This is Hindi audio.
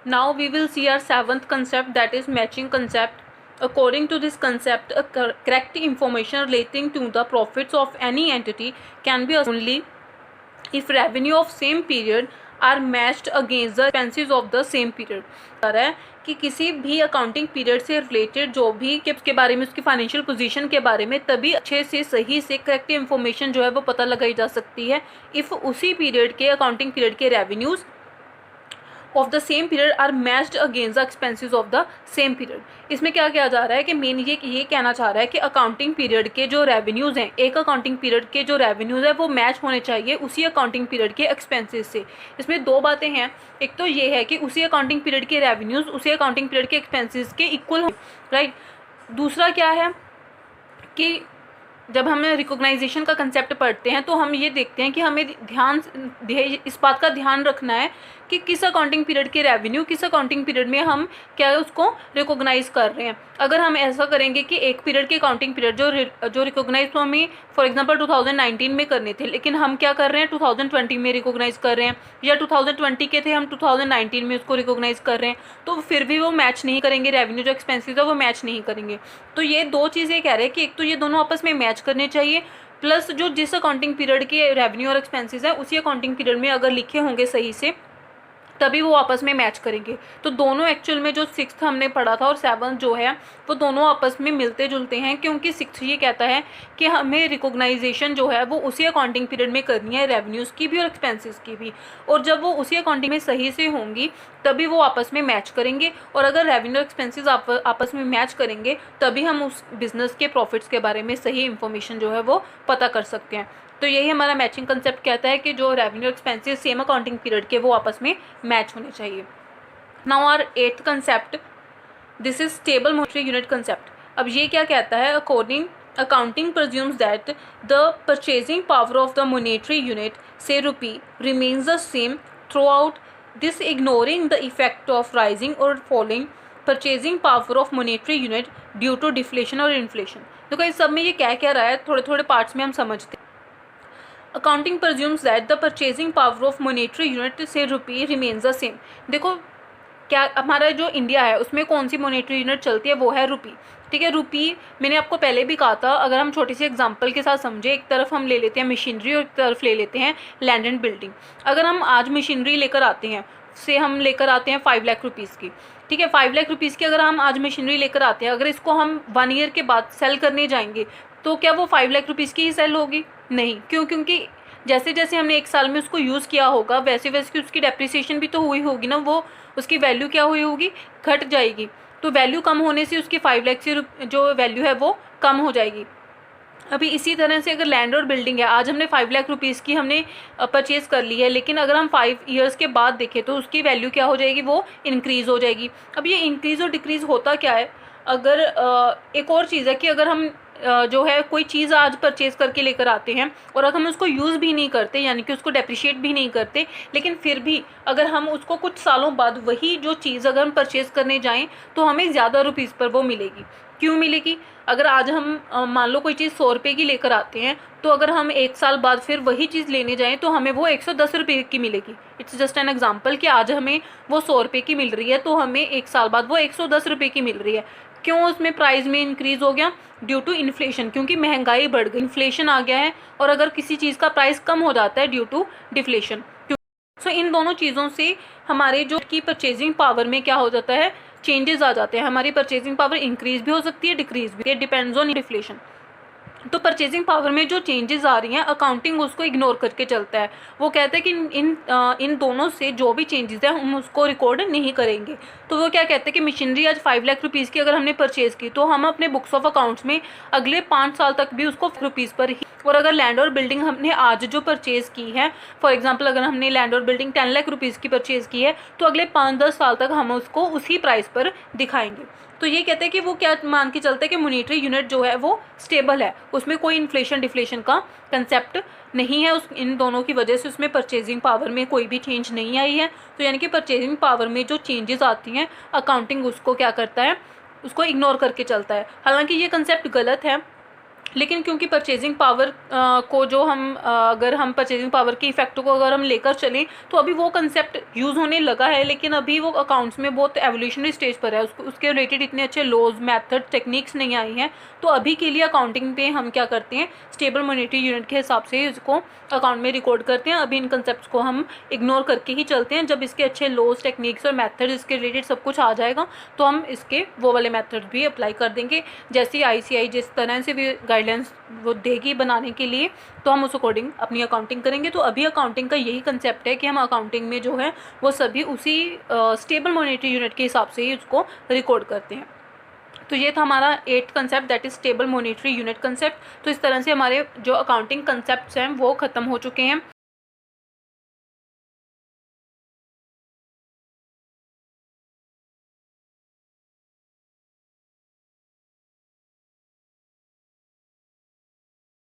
Now we will see our seventh concept, that is matching concept. According to this concept, a correct information relating to the profits of any entity can be only if revenue of same period are matched against the expenses of the same period. रहा है कि किसी भी अकाउंटिंग पीरियड से रिलेटेड जो भी कि उसके बारे में, उसकी फाइनेंशियल पोजीशन के बारे में तभी अच्छे से सही से करेक्ट इन्फॉर्मेशन जो है वो पता लगाई जा सकती है इफ़ उसी पीरियड के अकाउंटिंग पीरियड के revenues of the same period are matched against the expenses of the same period. इसमें क्या किया जा रहा है कि मेन ये कहना चाह रहा है कि अकाउंटिंग पीरियड के जो रेवेन्यूज़ हैं, एक अकाउंटिंग पीरियड के जो रेवेन्यूज़ है वो मैच होने चाहिए उसी अकाउंटिंग पीरियड के एक्सपेंसेस से। इसमें दो बातें हैं, एक तो ये है कि उसी अकाउंटिंग पीरियड के रेवेन्यूज़ उसी अकाउंटिंग पीरियड के एक्सपेंसेस के इक्वल हों, राइट। दूसरा क्या है कि जब हम रिकॉग्नाइजेशन का कंसेप्ट पढ़ते हैं तो हम ये देखते हैं कि हमें इस बात का ध्यान रखना है कि किस अकाउंटिंग पीरियड के रेवेन्यू किस अकाउंटिंग पीरियड में हम क्या है उसको रिकॉग्नाइज कर रहे हैं। अगर हम ऐसा करेंगे कि एक पीरियड के अकाउंटिंग पीरियड जो रिकॉग्नाइज तो हमें फॉर एग्जांपल 2019 में करने थे, लेकिन हम क्या कर रहे हैं 2020 में रिकॉग्नाइज कर रहे हैं, या 2020 के थे हम 2019 में उसको रिकॉग्नाइज कर रहे हैं, तो फिर भी वो मैच नहीं करेंगे, रेवेन्यू जो एक्सपेंसेस है वो मैच नहीं करेंगे। तो ये दो चीज़ें कह रहे हैं कि एक तो ये दोनों आपस में मैच करने चाहिए, प्लस जो जिस अकाउंटिंग पीरियड के रेवेन्यू और एक्सपेंसेस है उसी अकाउंटिंग पीरियड में अगर लिखे होंगे सही से तभी वो आपस में मैच करेंगे। तो दोनों एक्चुअल में जो सिक्स्थ हमने पढ़ा था और सेवन्थ जो है वो दोनों आपस में मिलते जुलते हैं, क्योंकि सिक्स्थ ये कहता है कि हमें रिकॉग्नाइजेशन जो है वो उसी अकाउंटिंग पीरियड में करनी है, रेवेन्यूज़ की भी और एक्सपेंसेस की भी, और जब वो उसी अकाउंटिंग में सही से होंगी तभी वो आपस में मैच करेंगे। और अगर रेवेन्यू एक्सपेंसेस आपस में मैच करेंगे तभी हम उस बिज़नेस के प्रॉफिट्स के बारे में सही इन्फॉर्मेशन जो है वो पता कर सकते हैं। तो यही हमारा मैचिंग कंसेप्ट कहता है कि जो revenue expenses same accounting period के वो आपस में मैच होने चाहिए। Now our eighth concept, this is stable monetary unit concept. अब ये क्या कहता है, according accounting presumes that the purchasing power of the monetary unit, say rupee, remains the same throughout, this ignoring the effect of rising or falling purchasing power of monetary unit due to deflation or inflation। देखो इस सब में ये क्या रहा है, थोड़े थोड़े पार्ट्स में हम समझते हैं। Accounting presumes that the purchasing power of monetary unit से रुपी remains the same। देखो क्या हमारा जो इंडिया है उसमें कौन सी मॉनेटरी यूनिट चलती है, वो है रुपी, ठीक है। रुपी मैंने आपको पहले भी कहा था, अगर हम छोटी सी एग्जांपल के साथ समझे, एक तरफ हम ले लेते हैं मशीनरी और एक तरफ ले लेते हैं लैंड एंड बिल्डिंग। अगर हम आज मशीनरी लेकर आते हैं, से हम लेकर आते हैं 5 लाख रुपीज़ की, ठीक है, 5 लाख रुपीज़ की अगर हम आज मशीनरी लेकर आते हैं, अगर इसको हम 1 ईयर के बाद सेल करने जाएंगे तो क्या वो 5 लाख रुपीज़ की ही सेल होगी? नहीं, क्यों? क्योंकि जैसे जैसे हमने 1 साल में उसको यूज़ किया होगा वैसे वैसे उसकी डेप्रिसिएशन भी तो हुई होगी ना, वो उसकी वैल्यू क्या हुई होगी, घट जाएगी। तो वैल्यू कम होने से उसकी 5 लाख से जो वैल्यू है वो कम हो जाएगी। अभी इसी तरह से अगर लैंड और बिल्डिंग है, आज हमने 5 लाख रुपीज़ की हमने परचेज़ कर ली है, लेकिन अगर हम 5 ईयर्स के बाद देखें तो उसकी वैल्यू क्या हो जाएगी, वो इंक्रीज़ हो जाएगी। अब ये इंक्रीज़ और डिक्रीज़ होता क्या है, अगर एक और चीज़ है कि अगर हम जो है कोई चीज़ आज परचेज़ करके लेकर आते हैं और अगर हम उसको यूज़ भी नहीं करते, यानी कि उसको डेप्रिशिएट भी नहीं करते, लेकिन फिर भी अगर हम उसको कुछ सालों बाद वही जो चीज़ अगर हम परचेज़ करने जाएं तो हमें ज़्यादा रुपीज़ पर वो मिलेगी। क्यों मिलेगी? अगर आज हम मान लो कोई चीज़ 100 रुपये की लेकर आते हैं, तो अगर हम 1 साल बाद फिर वही चीज़ लेने जाएँ तो हमें वो 110 रुपये की मिलेगी। इट्स जस्ट एन एग्जाम्पल कि आज हमें वो 100 रुपये की मिल रही है तो हमें 1 साल बाद वो 110 रुपये की मिल रही है। क्यों? उसमें प्राइस में इंक्रीज़ हो गया ड्यू टू इन्फ्लेशन, क्योंकि महंगाई बढ़ गई, इन्फ्लेशन आ गया है। और अगर किसी चीज़ का प्राइस कम हो जाता है ड्यू टू डिफ्लेशन, सो इन दोनों चीज़ों से हमारे जो की परचेजिंग पावर में क्या हो जाता है, चेंजेस आ जाते हैं। हमारी परचेजिंग पावर इंक्रीज़ भी हो सकती है, डिक्रीज़ भी, डिपेंड्स ऑन डिफ्लेशन। तो परचेजिंग पावर में जो चेंजेस आ रही हैं अकाउंटिंग उसको इग्नोर करके चलता है। वो कहता है कि इन दोनों से जो भी चेंजेस है हम उसको रिकॉर्ड नहीं करेंगे। तो वो क्या कहते हैं कि मशीनरी आज 5 लाख रुपीज़ की अगर हमने परचेज़ की तो हम अपने बुक्स ऑफ अकाउंट्स में अगले 5 साल तक भी उसको रुपीज़ पर ही, और अगर लैंड और बिल्डिंग हमने आज जो परचेज़ की है, फॉर एग्जांपल अगर हमने लैंड और बिल्डिंग 10 लाख रुपीज़ की परचेज़ की है तो अगले 5-10 साल तक हम उसको उसी प्राइस पर दिखाएंगे। तो ये कहते हैं कि वो क्या मान के चलते हैं कि मॉनेटरी यूनिट जो है वो स्टेबल है, उसमें कोई इन्फ्लेशन डिफ्लेशन का कंसेप्ट नहीं है। इन दोनों की वजह से उसमें परचेजिंग पावर में कोई भी चेंज नहीं आई है। तो यानी कि परचेजिंग पावर में जो चेंजेस आती हैं अकाउंटिंग उसको क्या करता है, उसको इग्नोर करके चलता है। हालांकि ये कंसेप्ट गलत है, लेकिन क्योंकि परचेजिंग पावर को जो हम अगर हम परचेजिंग पावर के इफेक्ट को अगर हम लेकर चलें तो अभी वो कंसेप्ट यूज़ होने लगा है, लेकिन अभी वो अकाउंट्स में बहुत एवोल्यूशनरी स्टेज पर है, उसके रिलेटेड इतने अच्छे लॉज मेथड टेक्निक्स नहीं आई हैं। तो अभी के लिए अकाउंटिंग पे हम क्या करते हैं, स्टेबल मॉनेटरी यूनिट के हिसाब से इसको अकाउंट में रिकॉर्ड करते हैं। अभी इन कंसेप्ट को हम इग्नोर करके ही चलते हैं। जब इसके अच्छे लॉज टेक्निक्स और मैथड इसके रिलेटेड सब कुछ आ जाएगा तो हम इसके वो वाले मैथड भी अप्लाई कर देंगे। जैसे ICAI जिस तरह से भी गाइडलाइंस वो देगी बनाने के लिए, तो हम उस अकॉर्डिंग अपनी अकाउंटिंग करेंगे। तो अभी अकाउंटिंग का यही कंसेप्ट है कि हम अकाउंटिंग में जो है वो सभी उसी स्टेबल मॉनेटरी यूनिट के हिसाब से ही उसको रिकॉर्ड करते हैं। तो ये था हमारा 8th concept, that is stable monetary unit concept. तो इस तरह से हमारे जो अकाउंटिंग कंसेप्ट्स हैं वो ख़त्म हो चुके हैं।